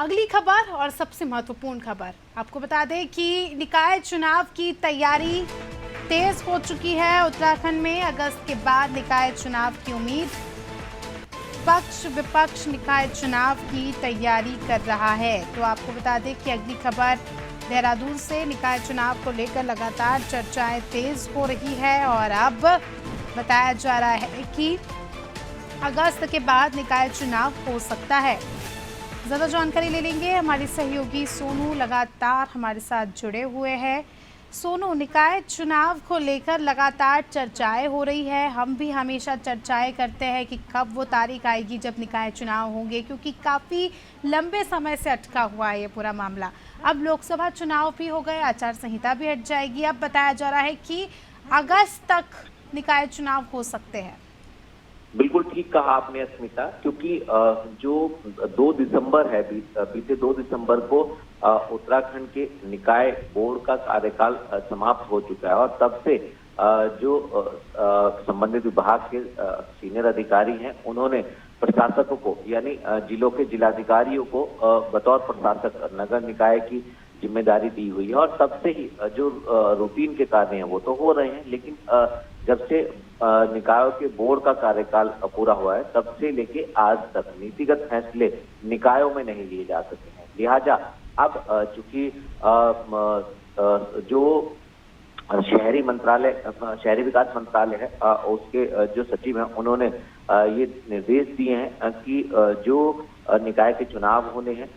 अगली खबर और सबसे महत्वपूर्ण खबर आपको बता दें कि निकाय चुनाव की तैयारी तेज हो चुकी है। उत्तराखंड में अगस्त के बाद निकाय चुनाव की उम्मीद। पक्ष विपक्ष निकाय चुनाव की तैयारी कर रहा है। तो आपको बता दें कि अगली खबर देहरादून से निकाय चुनाव को लेकर लगातार चर्चाएं तेज हो रही है और अब बताया जा रहा है कि अगस्त के बाद निकाय चुनाव हो सकता है। ज़्यादा जानकारी ले लेंगे, हमारी सहयोगी सोनू लगातार हमारे साथ जुड़े हुए हैं। सोनू, निकाय चुनाव को लेकर लगातार चर्चाएं हो रही है। हम भी हमेशा चर्चाएं करते हैं कि कब वो तारीख आएगी जब निकाय चुनाव होंगे, क्योंकि काफ़ी लंबे समय से अटका हुआ है ये पूरा मामला। अब लोकसभा चुनाव भी हो गए, आचार संहिता भी हट जाएगी। अब बताया जा रहा है कि अगस्त तक निकाय चुनाव हो सकते हैं। बिल्कुल ठीक कहा आपने अस्मिता, क्योंकि जो 2 दिसंबर है, बीते 2 दिसंबर को उत्तराखंड के निकाय बोर्ड का कार्यकाल समाप्त हो चुका है और तब से जो संबंधित विभाग के सीनियर अधिकारी हैं उन्होंने प्रशासकों को यानी जिलों के जिलाधिकारियों को बतौर प्रशासक नगर निकाय की जिम्मेदारी दी हुई है और तब से ही जो रूटीन के कार्य हैं वो तो हो रहे हैं, लेकिन जब से निकायों के बोर्ड का कार्यकाल पूरा हुआ है तब से लेके आज तक नीतिगत फैसले निकायों में नहीं लिए जा सके हैं। लिहाजा अब चूंकि जो शहरी मंत्रालय, शहरी विकास मंत्रालय है, उसके जो सचिव हैं उन्होंने ये निर्देश दिए हैं कि जो निकाय के चुनाव होने हैं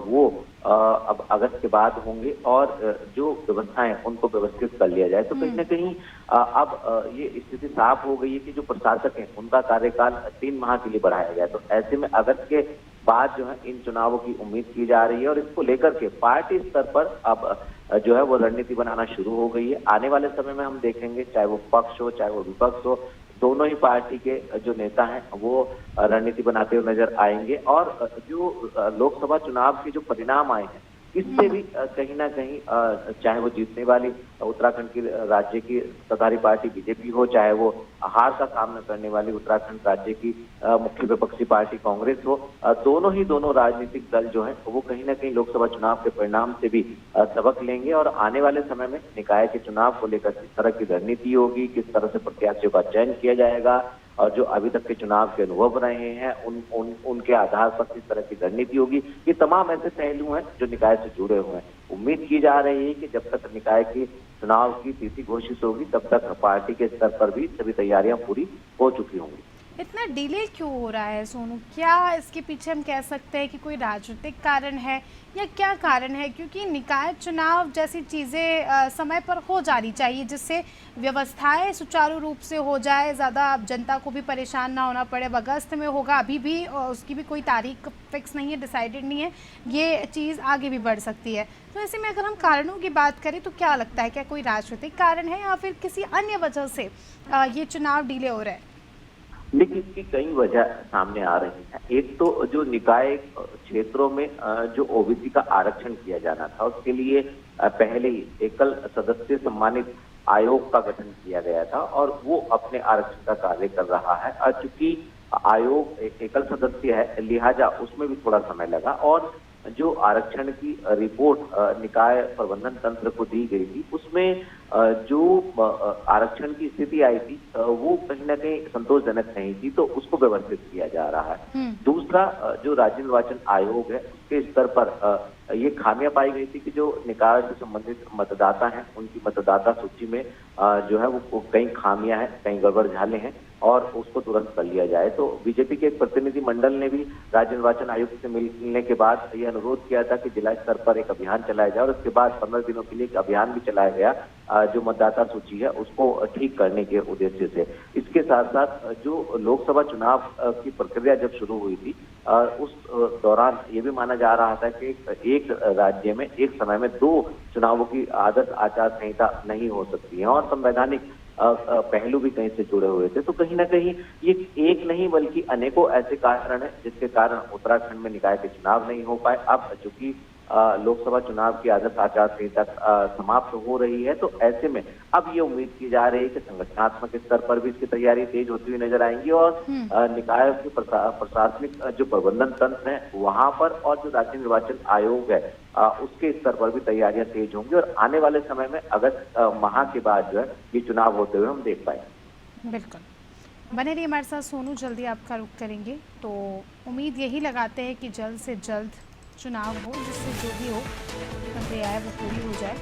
वो अब अगस्त के बाद होंगे और जो व्यवस्थाएं उनको व्यवस्थित कर लिया जाए। तो कहीं ना कहीं अब ये स्थिति साफ हो गई है कि जो प्रशासक हैं उनका कार्यकाल 3 माह के लिए बढ़ाया गया। तो ऐसे में अगस्त के बाद जो है इन चुनावों की उम्मीद की जा रही है और इसको लेकर के पार्टी स्तर पर अब जो है वो रणनीति बनाना शुरू हो गई है। आने वाले समय में हम देखेंगे, चाहे वो पक्ष हो चाहे वो विपक्ष हो, दोनों ही पार्टी के जो नेता हैं वो रणनीति बनाते हुए नजर आएंगे और जो लोकसभा चुनाव के जो परिणाम आए हैं इससे भी कहीं ना कहीं चाहे वो जीतने वाली उत्तराखंड की राज्य की सत्ताधारी पार्टी बीजेपी हो, चाहे वो हार का सामना करने वाली उत्तराखंड राज्य की मुख्य विपक्षी पार्टी कांग्रेस हो, दोनों राजनीतिक दल जो है वो कहीं ना कहीं लोकसभा चुनाव के परिणाम से भी सबक लेंगे और आने वाले समय में निकाय के चुनाव को लेकर किस तरह की रणनीति होगी, किस तरह से प्रत्याशियों का चयन किया जाएगा और जो अभी तक के चुनाव के अनुभव रहे हैं उनके आधार पर किस तरह की रणनीति होगी, ये तमाम ऐसे पहलू हैं जो निकाय से जुड़े हुए हैं। उम्मीद की जा रही है कि जब तक निकाय की चुनाव की तिथि घोषित होगी तब तक पार्टी के स्तर पर भी सभी तैयारियां पूरी हो चुकी होंगी। इतना डिले क्यों हो रहा है सोनू? क्या इसके पीछे हम कह सकते हैं कि कोई राजनीतिक कारण है या क्या कारण है? क्योंकि निकाय चुनाव जैसी चीज़ें समय पर हो जानी चाहिए जिससे व्यवस्थाएं सुचारू रूप से हो जाए, ज़्यादा जनता को भी परेशान ना होना पड़े। अगस्त में होगा, अभी भी उसकी भी कोई तारीख फिक्स नहीं है, डिसाइडेड नहीं है, ये चीज़ आगे भी बढ़ सकती है। तो ऐसे में अगर हम कारणों की बात करें तो क्या लगता है, क्या कोई राजनीतिक कारण है या फिर किसी अन्य वजह से ये चुनाव डिले हो रहा है? लेकिन इसकी कई वजह सामने आ रही है। एक तो जो निकाय क्षेत्रों में जो ओबीसी का आरक्षण किया जाना था उसके लिए पहले ही एकल सदस्य सम्मानित आयोग का गठन किया गया था और वो अपने आरक्षण का कार्य कर रहा है। चूंकि आयोग एक एकल सदस्य है लिहाजा उसमें भी थोड़ा समय लगा और जो आरक्षण की रिपोर्ट निकाय प्रबंधन तंत्र को दी गई थी उसमें जो आरक्षण की स्थिति आई थी वो कहीं ना कहीं संतोषजनक नहीं थी, तो उसको व्यवस्थित किया जा रहा है। दूसरा, जो राज्य निर्वाचन आयोग है उसके स्तर पर ये खामियां पाई गई थी कि जो निकाय से संबंधित मतदाता हैं उनकी मतदाता सूची में जो है वो कई खामियां हैं, कई गड़बड़ झाले हैं और उसको तुरंत कर लिया जाए। तो बीजेपी के एक प्रतिनिधि मंडल ने भी राज्य निर्वाचन आयुक्त से मिलने के बाद यह अनुरोध किया था कि जिला स्तर पर एक अभियान चलाया जाए और उसके बाद 15 दिनों के लिए एक अभियान भी चलाया गया जो मतदाता सूची है उसको ठीक करने के उद्देश्य से। इसके साथ साथ जो लोकसभा चुनाव की प्रक्रिया जब शुरू हुई थी उस दौरान ये भी माना जा रहा था कि एक राज्य में एक समय में 2 चुनावों की आदर्श आचार संहिता नहीं हो सकती है और संवैधानिक पहलू भी कहीं से जुड़े हुए थे। तो कहीं ना कहीं ये एक नहीं बल्कि अनेकों ऐसे कारण हैं जिसके कारण उत्तराखंड में निकाय के चुनाव नहीं हो पाए। अब चूंकि लोकसभा चुनाव की आदर्श आचार संहिता समाप्त हो रही है। तो ऐसे में अब ये उम्मीद की जा रही है कि संगठनात्मक स्तर पर भी इसकी तैयारी तेज होती हुई नजर आएंगी और निकायों के प्रशासनिक जो प्रबंधन तंत्र है वहां पर और जो राज्य निर्वाचन आयोग है उसके स्तर पर भी तैयारियां तेज होंगी और आने वाले समय में अगस्त माह के बाद जो है ये चुनाव होते हुए हम देख पाएंगे। बिल्कुल, बने रहिए हमारे साथ सोनू, जल्दी आपका रुख करेंगे। तो उम्मीद यही लगाते हैं कि जल्द से जल्द चुनाव हो, जिससे जो भी हो प्रक्रिया है वो पूरी हो जाए।